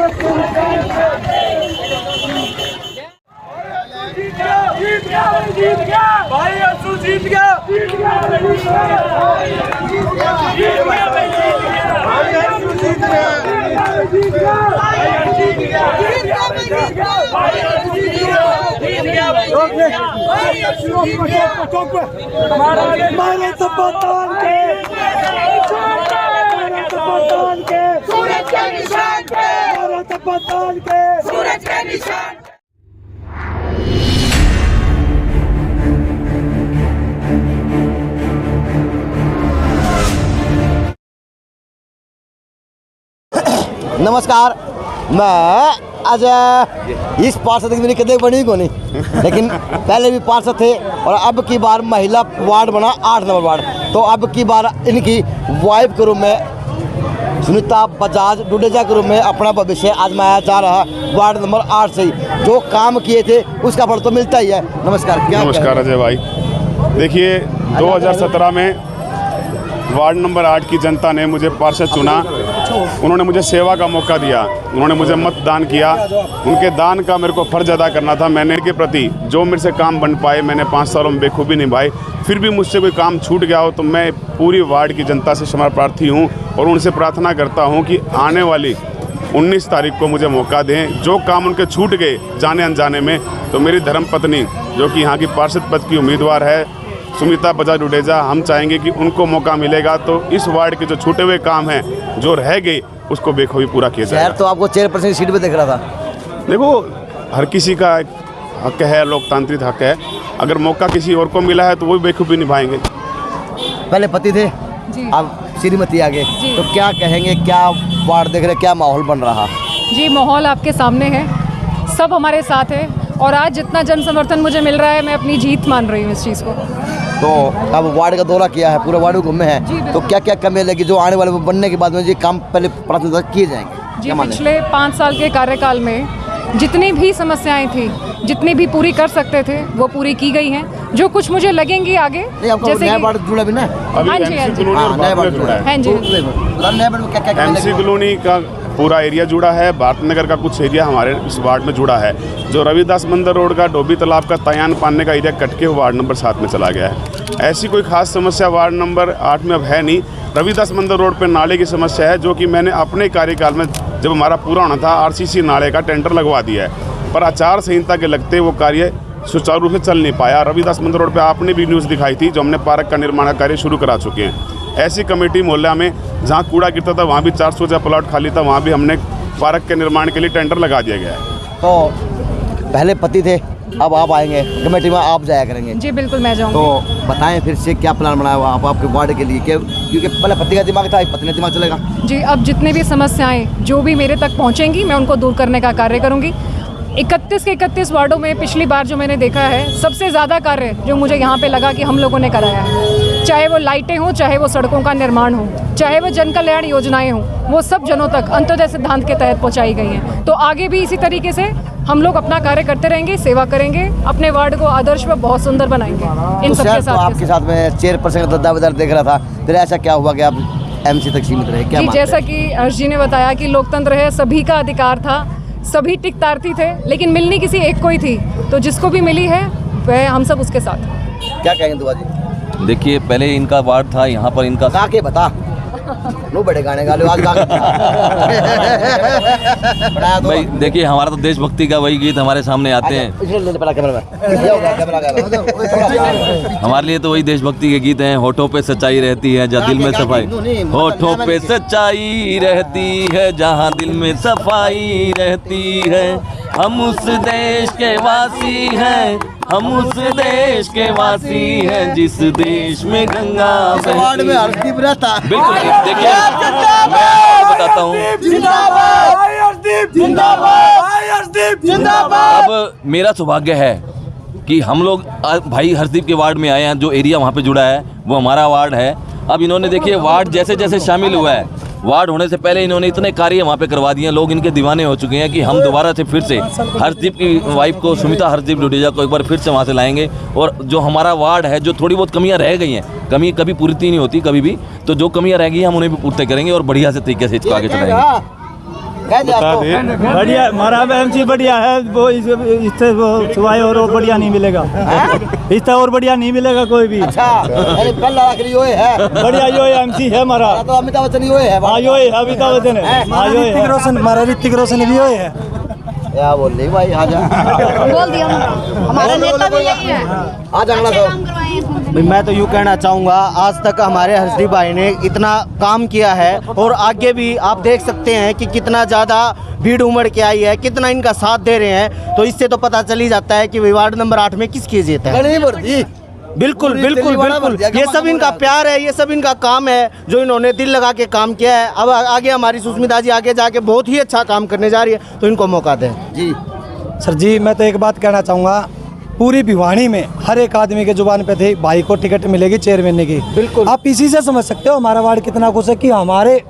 भाई असू जीत गया सूरज के निशान। नमस्कार, मैं आज इस पार्षद की मेरी कदे बनी को नहीं, लेकिन पहले भी पार्षद थे और अब की बार महिला वार्ड बना 8 नंबर वार्ड। तो अब की बार इनकी वाइफ के रूप में सुनीता बजाज डुडेजा के रूप में अपना भविष्य आजमाया जा रहा। वार्ड नंबर 8 से ही जो काम किए थे उसका फल तो मिलता ही है। नमस्कार। क्या नमस्कार अजय भाई। देखिए 2017 में वार्ड नंबर 8 की जनता ने मुझे पार्षद चुना। उन्होंने मुझे सेवा का मौका दिया, उन्होंने मुझे मतदान किया। उनके दान का मेरे को फ़र्ज अदा करना था। मैंने इनके प्रति जो मेरे से काम बन पाए मैंने 5 सालों में बेखूबी निभाई। फिर भी मुझसे कोई काम छूट गया हो तो मैं पूरी वार्ड की जनता से क्षमा प्रार्थी हूँ और उनसे प्रार्थना करता हूँ कि आने वाली 19 तारीख को मुझे मौका दें। जो काम उनके छूट गए जाने अनजाने में, तो मेरी धर्मपत्नी जो कि यहाँ की पार्षद पद की उम्मीदवार है सुनीता बजाज डुडेजा, हम चाहेंगे कि उनको मौका मिलेगा तो इस वार्ड के जो छूटे हुए काम हैं जो रह गए उसको बेखूबी पूरा किया जाए। तो आपको चेयरपर्सन की सीट पे देख रहा था। देखो हर किसी का हक है, लोकतांत्रिक हक है। अगर मौका किसी और को मिला है तो वो भी बेखूबी निभाएंगे। पहले पति थे जी, अब श्रीमती आगे, तो क्या कहेंगे, क्या वार्ड देख रहे, क्या माहौल बन रहा? जी माहौल आपके सामने है, सब हमारे साथ है और आज जितना जन समर्थन मुझे मिल रहा है मैं अपनी जीत मान रही हूँ इस चीज़ को। तो अब वार्ड का दौरा किया है, पूरे वार्ड को घूमे हैं, तो क्या क्या कमी लगी जो आने वाले बनने के बाद में ये काम पहले प्राथमिकता किए जाएंगे? जी पिछले 5 साल के कार्यकाल में जितनी भी समस्याएं थी, जितनी भी पूरी कर सकते थे वो पूरी की गई हैं। जो कुछ मुझे लगेंगी आगे, जैसे नया वार्ड जुड़ा भी ना, एमसी कॉलोनी का पूरा एरिया जुड़ा है, भारत नगर का कुछ एरिया हमारे इस वार्ड में जुड़ा है। जो रविदास मंदिर रोड का डोबी तालाब का तयान पाने का एरिया कट के वार्ड नंबर 7 में चला गया है। ऐसी कोई खास समस्या वार्ड नंबर 8 में अब है नहीं। रविदास मंदिर रोड पर नाले की समस्या है जो कि मैंने अपने कार्यकाल में जब हमारा पूरा होना था आरसीसी नाले का टेंडर लगवा दिया है, पर आचार संहिता के लगते वो कार्य सुचारू रूप से चल नहीं पाया। रविदास मंदिर रोड पे आपने भी न्यूज़ दिखाई थी जो हमने पार्क का निर्माण का कार्य शुरू करा चुके हैं। ऐसी कमेटी मोहल्ला में जहाँ कूड़ा गिरता था वहाँ भी 400 का प्लॉट खाली था, वहाँ भी हमने पार्क के निर्माण के लिए टेंडर लगा दिया गया है। तो पहले पति थे, अब आप आएंगे कमेटी में, आप जाया करेंगे? जी बिल्कुल मैं जाऊँगी। तो बताएं फिर से क्या प्लान बनाया हुआ आप आपके वार्ड के लिए, क्योंकि पहले पति का दिमाग था, पत्नी का दिमाग चलेगा। जी अब जितनी भी समस्याएं जो भी मेरे तक पहुँचेंगी मैं उनको दूर करने का कार्य करूँगी। 31 के 31 वार्डों में पिछली बार जो मैंने देखा है सबसे ज़्यादा कार्य जो मुझे यहाँ पे लगा कि हम लोगों ने कराया है, चाहे वो लाइटें हों, चाहे वो सड़कों का निर्माण हो, चाहे वो जन कल्याण योजनाएं हों, वो सब जनों तक अंत्योदय सिद्धांत के तहत पहुँचाई गई हैं। तो आगे भी इसी तरीके से हम लोग अपना कार्य करते रहेंगे, सेवा करेंगे, अपने वार्ड को आदर्श व बहुत सुंदर बनाएंगे इन सबके साथ। आपके साथ में चेयरपर्सन का दावेदार देख रहा था, फिर ऐसा क्या हुआ कि आप एमसी तक सीमित रहे? क्या जैसा कि हर्ष जी ने बताया कि लोकतंत्र है, सभी का अधिकार था, सभी टिकतार्थी थे, लेकिन मिलनी किसी एक को ही थी, तो जिसको भी मिली है वह हम सब उसके साथ। क्या कहेंगे दुआ जी? देखिए पहले इनका वार्ड था, यहाँ पर इनका गा के बता नो बड़े गाने गा लो आज गा भाई। देखिए हमारा तो देशभक्ति का वही गीत हमारे सामने आते हैं। हमारे लिए तो वही देशभक्ति के गीत हैं। होठों पे सच्चाई रहती है जहाँ दिल में सफाई, होठों पे सच्चाई रहती है जहाँ दिल में सफाई रहती है। हम उस देश के वासी हैं, हम उस देश के वासी हैं जिस देश में गंगा बहती है। हर्षदीप रहता बिल्कुल। देखिए मैं आपको बताता हूँ, अब मेरा सौभाग्य है कि हम लोग भाई हर्षदीप के वार्ड में आए हैं। जो एरिया वहाँ पे जुड़ा है वो हमारा वार्ड है। अब इन्होंने देखिए वार्ड जैसे जैसे शामिल हुआ है, वार्ड होने से पहले इन्होंने इतने कार्य वहाँ पे करवा दिए हैं, लोग इनके दीवाने हो चुके हैं कि हम दोबारा से फिर से हर्षदीप की वाइफ को, सुनीता हर्षदीप डुडेजा को एक बार फिर से वहाँ से लाएंगे। और जो हमारा वार्ड है, जो थोड़ी बहुत कमियाँ रह गई हैं, कमी कभी पूरी नहीं होती कभी भी, तो जो कमियाँ रह गई हैं हम उन्हें भी पूर्ति करेंगे और बढ़िया से तरीके से इसको आगे चलाएंगे। कह दे आपको। बढ़िया हमारा एमसी बढ़िया है, वो इससे वो सिवाय और बढ़िया नहीं मिलेगा, इससे और बढ़िया नहीं मिलेगा कोई भी। अच्छा अरे पहला आखिरी यो है बढ़िया यो एमसी है हमारा, तो अमिताभ बच्चन यो है। हाँ यो है अमिताभ बच्चन है, ऋतिक रोशन, हमारा ऋतिक रोशन भी यो है। क्या बोल रही भाई, आजा बोल दिया हमारा नेता भी यही है। आज अंगला अच्छे काम करवाए हैं। भाई मैं तो यूँ कहना चाहूँगा, आज तक हमारे हर्षदीप भाई ने इतना काम किया है और आगे भी आप देख सकते हैं कि कितना ज़्यादा भीड़ उमड़ के आई है, कितना इनका साथ दे रहे हैं। तो इससे तो पता चल ही जाता है कि वार्ड नंबर 8 में किसकी जीत है। बिल्कुल बिल्कुल बिल्कुल, ये सब इनका प्यार है, ये सब इनका काम है जो इन्होंने दिल लगा के काम किया है। अब आगे हमारी सुष्मिता जी आगे जाके बहुत ही अच्छा काम करने जा रही है, तो इनको मौका दें। जी सर जी मैं तो एक बात कहना चाहूँगा, पूरी भिवानी में हर एक आदमी के जुबान पे थे भाई को टिकट मिलेगी चेयरमैन की। बिल्कुल आप इसी से समझ सकते हो हमारा वार्ड कितना खुश है कि हमारे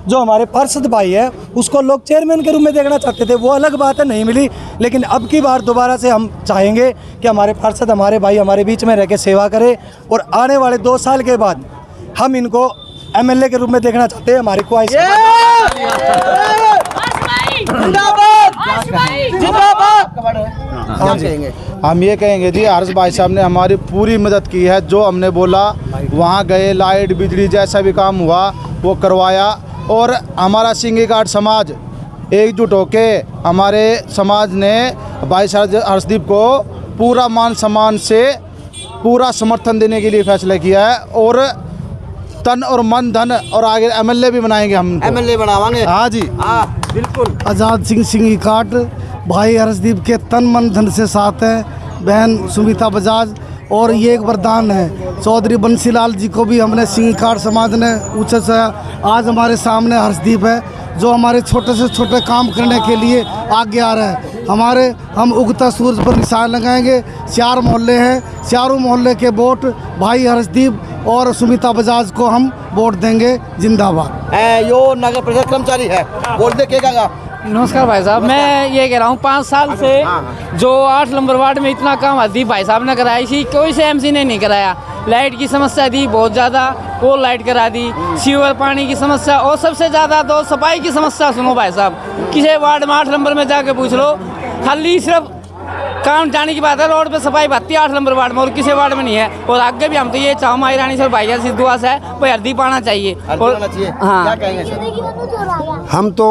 जो हमारे पार्षद भाई है उसको लोग चेयरमैन के रूप में देखना चाहते थे, वो अलग बात है नहीं मिली। लेकिन अब की बार दोबारा से हम चाहेंगे कि हमारे पार्षद हमारे भाई हमारे बीच में रह के सेवा करें, और आने वाले 2 साल के बाद हम इनको एमएलए के रूप में देखना चाहते हैं। हमारी ख्वाहिश हम ये कहेंगे जी, हर्ष भाई साहब ने हमारी पूरी मदद की है। जो हमने बोला वहाँ गए, लाइट बिजली जैसा भी काम हुआ वो करवाया। और हमारा सिंगी घाट समाज एकजुट होके हमारे समाज ने भाई साहब हर्षदीप को पूरा मान सम्मान से पूरा समर्थन देने के लिए फैसला किया है। और तन और मन धन और आगे एमएलए भी बनाएंगे हम, एमएलए बनावांगे। हाँ जी हाँ बिल्कुल। आज़ाद सिंह सिंगी घाट भाई हर्षदीप के तन मन धन से साथ है, बहन सुमिता बजाज। और ये एक वरदान है चौधरी बंसीलाल जी को भी हमने सिंगी घाट समाज ने ऊँचे से। आज हमारे सामने हर्षदीप है जो हमारे छोटे से छोटे काम करने के लिए आगे आ रहा है। हम उगता सूरज पर निशान लगाएंगे। 4 मोहल्ले हैं, चारों मोहल्ले के वोट भाई हर्षदीप और सुमिता बजाज को हम वोट देंगे। जिंदाबाद। यो नगर परिषद कर्मचारी है, बोल दे क्या। नमस्कार भाई साहब, मैं ये कह रहा हूँ 5 साल से जो 8 नंबर वार्ड में इतना काम हरदीप भाई साहब ने कराया, इसी कोई से एमसी ने नहीं कराया। लाइट की समस्या थी बहुत ज़्यादा, वो लाइट करा दी। सीवर पानी की समस्या, और सबसे ज़्यादा तो सफाई की समस्या। सुनो भाई साहब, किसी वार्ड में 8 नंबर में जाके पूछ लो, खाली सिर्फ काम जाने की बात है, रोड पे सफाई भाती है 8 नंबर वार्ड में, और किसी वार्ड में नहीं है। और आगे भी हम तो ये चाहो माई रानी सर भाई से दुआ से भाई हरदीप आना चाहिए। हाँ हम तो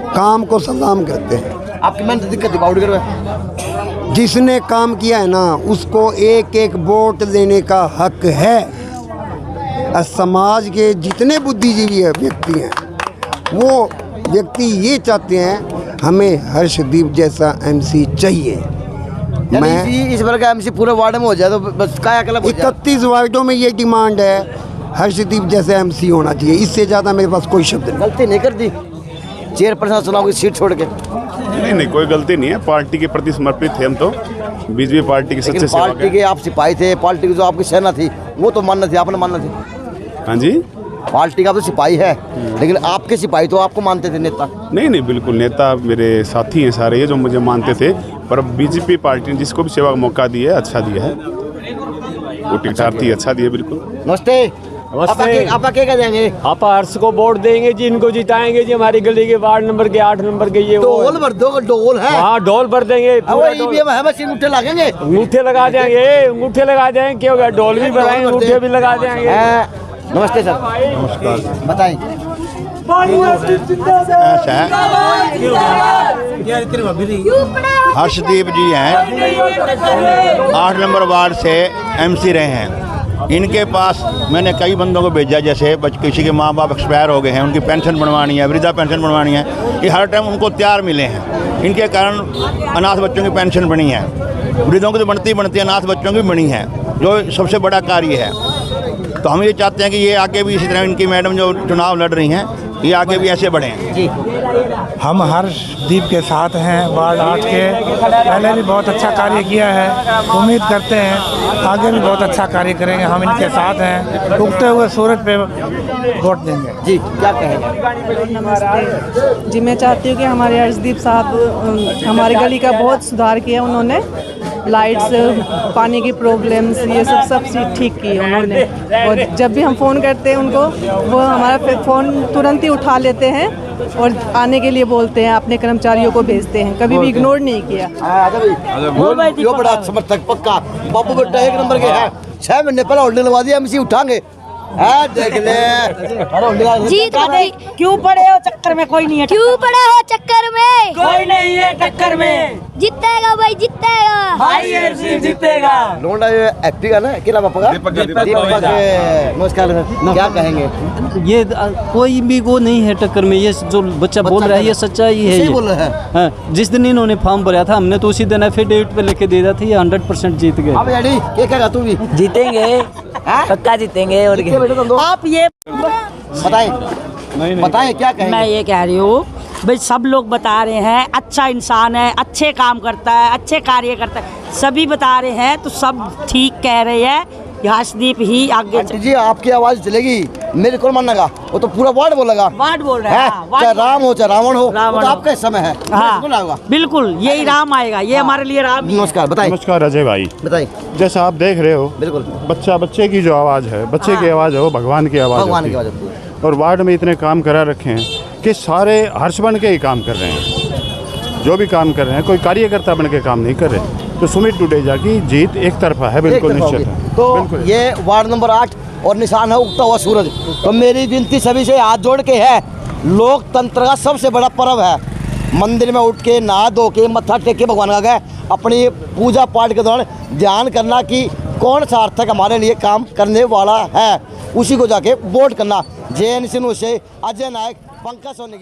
काम को सलाम करते हैं। आपकी मेहनत दिक्कत है, जिसने काम किया है ना उसको एक एक वोट देने का हक है। और समाज के जितने बुद्धिजीवी व्यक्ति हैं वो व्यक्ति ये चाहते हैं हमें हर्षदीप जैसा एमसी चाहिए। मैं इस बार का एमसी पूरे वार्ड में हो जाए तो बस कायाकल्प हो जाए। 31 वार्डों में ये डिमांड है हर्षदीप जैसा एमसी होना चाहिए। इससे ज़्यादा मेरे पास कोई शब्द नहीं। गलती नहीं कर दी चेयरपर्सन चुनाव की सीट छोड़ के? नहीं कोई गलती नहीं है, पार्टी के प्रति समर्पित थे हम तो, बीजेपी पार्टी के सच्चे सेवक हैं। पार्टी के आप सिपाही थे, पार्टी की जो आपकी सेना थी वो तो मानना थी, आपने मानना थी। हाँ जी, पार्टी का तो सिपाही है, लेकिन आपके सिपाही तो आपको मानते थे नेता। नहीं बिल्कुल, नेता मेरे साथी हैं सारे ये जो मुझे मानते थे, पर बीजेपी पार्टी ने जिसको भी सेवा का मौका दिया है अच्छा दिया है, वो टिकटार्थी अच्छा दिया। बिल्कुल। नमस्ते। आप क्या कह देंगे? आप हर्ष को वोट देंगे जी, इनको जिताएंगे जी। हमारी गली के वार्ड नंबर के 8 नंबर के ये ढोल भर दो, ढोल है। हाँ ढोल भर देंगे, ईवीएम है, बस अंगूठे लगेंगे, अंगूठे लगा देंगे, अंगूठे लगा देंगे। क्या होगा, ढोल भी भराएंगे, अंगूठे भी लगा देंगे। नमस्ते सर। नमस्कार। बताएं। हर्षदीप जी हैं, 8 नंबर वार्ड से एमसी रहे हैं। इनके पास मैंने कई बंदों को भेजा, जैसे किसी के माँ बाप एक्सपायर हो गए हैं, उनकी पेंशन बनवानी है, वृद्धा पेंशन बनवानी है, ये हर टाइम उनको तैयार मिले हैं। इनके कारण अनाथ बच्चों की पेंशन बनी है, वृद्धों की तो बनती है, अनाथ बच्चों की बनी है, जो सबसे बड़ा कार्य है। तो हम ये चाहते हैं कि ये आगे भी इसी तरह इनकी मैडम जो चुनाव लड़ रही हैं ये आगे भी ऐसे बढ़ें जी। हम हर्षदीप के साथ हैं, वार्ड 8 के। पहले भी बहुत अच्छा कार्य किया है, उम्मीद करते हैं आगे भी बहुत अच्छा कार्य करेंगे। हम इनके साथ हैं, उगते हुए सूरज पे वोट देंगे जी। क्या कहेंगे? जी मैं चाहती हूँ कि हमारे हर्षदीप साहब हमारी गली का बहुत सुधार किया उन्होंने, लाइट्स, पानी की प्रॉब्लम्स, ये सब चीज़ ठीक की है उन्होंने। और जब भी हम फ़ोन करते हैं उनको, वो हमारा फ़ोन तुरंत ही उठा लेते हैं और आने के लिए बोलते हैं, अपने कर्मचारियों को भेजते हैं, कभी भी इग्नोर नहीं किया। यो बड़ा समर्थक पक्का बाबू बेटा 1 नंबर के हैं। 6 महीने पहले होल्डिंग लगवा दिया, एमसी उठाएंगे। देख ले जीत क्यों पड़े हो चक्कर में? कोई नहीं है। क्यों पड़े हो चक्कर में? कोई नहीं है टक्कर में। जीतेगा भाई, जीतेगा भाई, एफसी जीतेगा। लोंडा ये एफपी का ना अकेला पापा का नमस्कार क्या कहेंगे? ये कोई भी वो नहीं है टक्कर में। ये जो बच्चा बोल रहा है ये सच्चाई है। ये बोल रहे हैं। हाँ, जिस दिन इन्होंने फॉर्म भरा था हमने तो उसी दिन एफिडेविट पे लेके दे दिया था। ये 100% जीत गए। अब यानी क्या कहेगा तू भी? जीतेंगे, पक्का जीतेंगे। और आप ये बताएं क्या कहेंगे? मैं ये कह रही हूँ भाई, सब लोग बता रहे हैं अच्छा इंसान है, अच्छे काम करता है, अच्छे कार्य करता है, सभी बता रहे हैं, तो सब ठीक कह रहे हैं। हर्षदीप ही आगे जी आपकी आवाज चलेगी, मेरे को मानना का वो तो पूरा वार्ड बोलेगा। वार्ड बोल रहे हैं, चाहे राम हो चाहे रावण हो, तो आपका समय है। हाँ, बिल्कुल यही राम आएगा, ये हमारे लिए राम। नमस्कार बताइए। नमस्कार अजय भाई, बताइए। जैसा आप देख रहे हो, बिल्कुल बच्चे की जो आवाज़ है, बच्चे की आवाज़ है वो भगवान की आवाज़ है। और वार्ड में इतने काम करा रखे हैं कि सारे हर्ष बन के ही काम कर रहे हैं। जो भी काम कर रहे हैं, कोई कार्यकर्ता बन के काम नहीं कर रहे। तो सुमित डुडेजा की जीत एक तरफा है, बिल्कुल निश्चित है। तो ये वार्ड नंबर 8 और निशान है उगता हुआ सूरज। तो मेरी विनती सभी से हाथ जोड़ के है, लोकतंत्र का सबसे बड़ा पर्व है। मंदिर में उठ के नहा धो के मत्था टेक के भगवान का गए अपनी पूजा पाठ के दौरान ध्यान करना कि कौन सार्थक हमारे लिए काम करने वाला है, उसी को जाके वोट करना। JNC न्यूज़ से अजय नायक, पंकज सोनी।